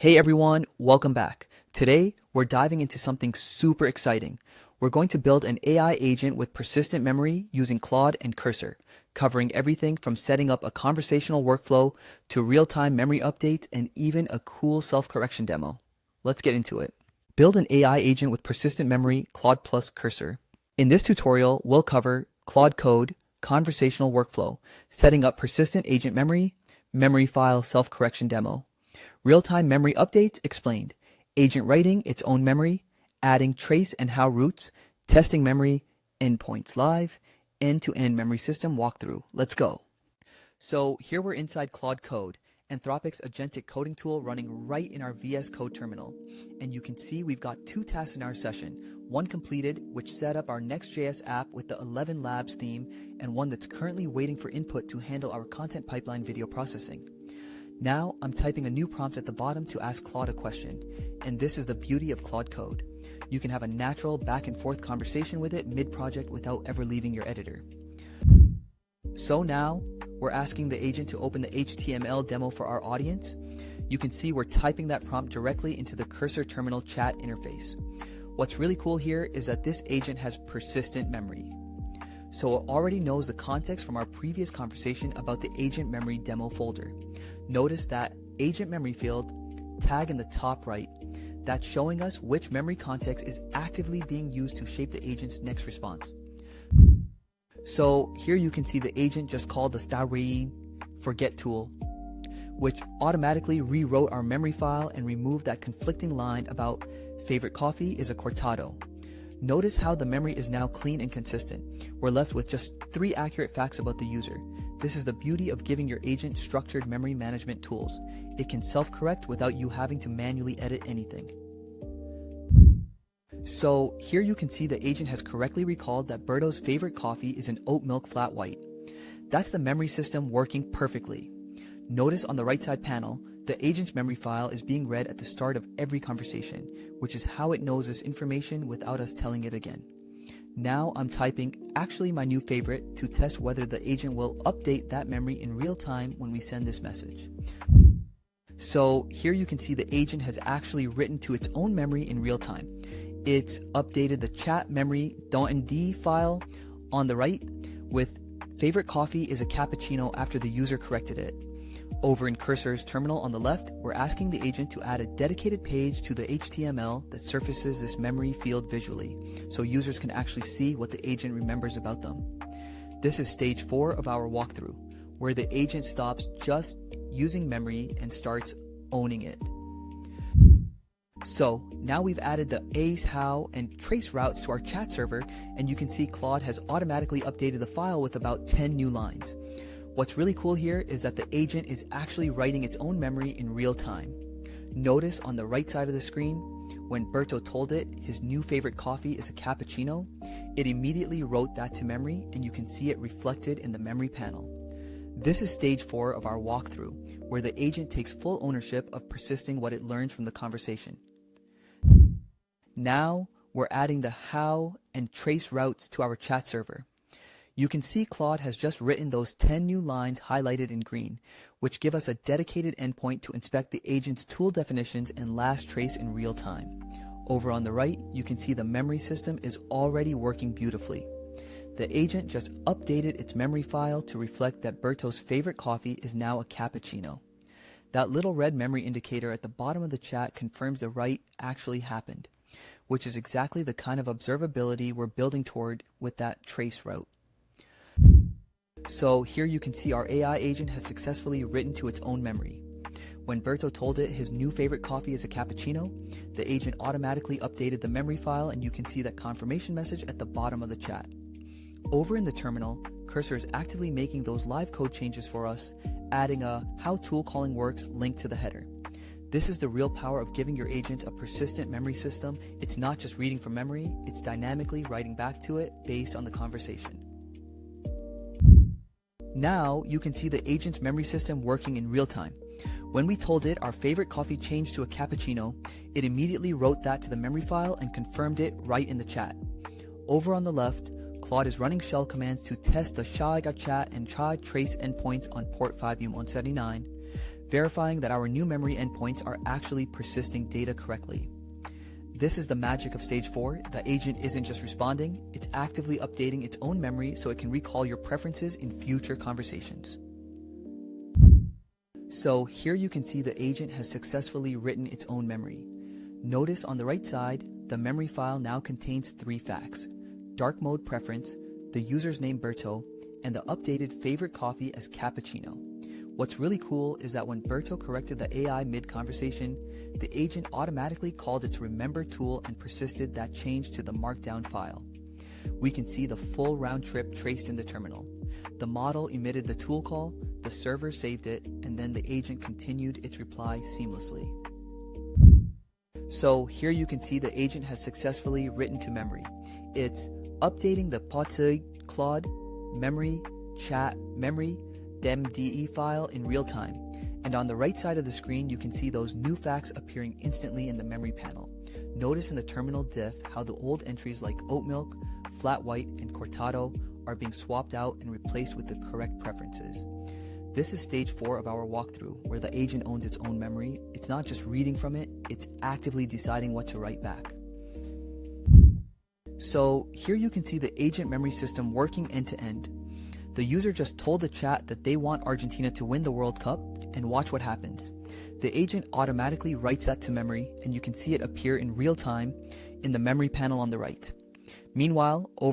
Hey everyone, welcome back. Today, we're diving into something super exciting. We're going to build an AI agent with persistent memory using Claude and Cursor, covering everything from setting up a conversational workflow to real-time memory updates and even a cool self-correction demo. Let's get into it. Build an AI agent with persistent memory, Claude plus Cursor. In this tutorial, we'll cover Claude Code, conversational workflow, setting up persistent agent memory, memory file self-correction demo. Real-time memory updates explained, agent writing its own memory, adding trace and how routes, testing memory, endpoints live, end-to-end memory system walkthrough. Let's go. So here we're inside Claude Code, Anthropic's agentic coding tool running right in our VS Code terminal. And you can see we've got two tasks in our session, one completed, which set up our Next.js app with the 11 Labs theme, and one that's currently waiting for input to handle our content pipeline video processing. Now I'm typing a new prompt at the bottom to ask Claude a question, and this is the beauty of Claude Code. You can have a natural back and forth conversation with it mid-project without ever leaving your editor. So now we're asking the agent to open the HTML demo for our audience. You can see we're typing that prompt directly into the Cursor terminal chat interface. What's really cool here is that this agent has persistent memory. So it already knows the context from our previous conversation about the agent memory demo folder. Notice that agent memory field, tag in the top right, that's showing us which memory context is actively being used to shape the agent's next response. So here you can see the agent just called the string forget tool, which automatically rewrote our memory file and removed that conflicting line about favorite coffee is a cortado. Notice how the memory is now clean and consistent. We're left with just 3 accurate facts about the user. This is the beauty of giving your agent structured memory management tools. It can self-correct without you having to manually edit anything. So here you can see the agent has correctly recalled that Berto's favorite coffee is an oat milk flat white. That's the memory system working perfectly. Notice on the right side panel, the agent's memory file is being read at the start of every conversation, which is how it knows this information without us telling it again. Now I'm typing actually my new favorite to test whether the agent will update that memory in real time when we send this message. So here you can see the agent has actually written to its own memory in real time. It's updated the chat-memory.md file on the right with favorite coffee is a cappuccino after the user corrected it. Over in Cursor's terminal on the left, we're asking the agent to add a dedicated page to the HTML that surfaces this memory field visually, so users can actually see what the agent remembers about them. This is stage 4 of our walkthrough, where the agent stops just using memory and starts owning it. So now we've added the ace, how, and trace routes to our chat server, and you can see Claude has automatically updated the file with about 10 new lines. What's really cool here is that the agent is actually writing its own memory in real time. Notice on the right side of the screen, when Berto told it his new favorite coffee is a cappuccino, it immediately wrote that to memory, and you can see it reflected in the memory panel. This is stage 4 of our walkthrough, where the agent takes full ownership of persisting what it learns from the conversation. Now we're adding the how and trace routes to our chat server. You can see Claude has just written those 10 new lines highlighted in green, which give us a dedicated endpoint to inspect the agent's tool definitions and last trace in real time. Over on the right, you can see the memory system is already working beautifully. The agent just updated its memory file to reflect that Berto's favorite coffee is now a cappuccino. That little red memory indicator at the bottom of the chat confirms the write actually happened, which is exactly the kind of observability we're building toward with that trace route. So here you can see our AI agent has successfully written to its own memory. When Berto told it his new favorite coffee is a cappuccino, the agent automatically updated the memory file, and you can see that confirmation message at the bottom of the chat. Over in the terminal, Cursor is actively making those live code changes for us, adding a how tool calling works link to the header. This is the real power of giving your agent a persistent memory system. It's not just reading from memory, it's dynamically writing back to it based on the conversation. Now you can see the agent's memory system working in real time. When we told it our favorite coffee changed to a cappuccino, it immediately wrote that to the memory file and confirmed it right in the chat. Over on the left, Claude is running shell commands to test the SHA-chat and SHA-trace endpoints on port 5U179, verifying that our new memory endpoints are actually persisting data correctly. This is the magic of stage 4. The agent isn't just responding, it's actively updating its own memory so it can recall your preferences in future conversations. So here you can see the agent has successfully written its own memory. Notice on the right side, the memory file now contains 3 facts: dark mode preference, the user's name Berto, and the updated favorite coffee as cappuccino. What's really cool is that when Berto corrected the AI mid-conversation, the agent automatically called its remember tool and persisted that change to the markdown file. We can see the full round trip traced in the terminal. The model emitted the tool call, the server saved it, and then the agent continued its reply seamlessly. So here you can see the agent has successfully written to memory. It's updating the Claude memory chat-memory.md file in real time. And on the right side of the screen, you can see those new facts appearing instantly in the memory panel. Notice in the terminal diff how the old entries like oat milk, flat white, and cortado are being swapped out and replaced with the correct preferences. This is stage 4 of our walkthrough, where the agent owns its own memory. It's not just reading from it, it's actively deciding what to write back. So here you can see the agent memory system working end to end. The user just told the chat that they want Argentina to win the World Cup, and watch what happens. The agent automatically writes that to memory, and you can see it appear in real time in the memory panel on the right. Meanwhile, over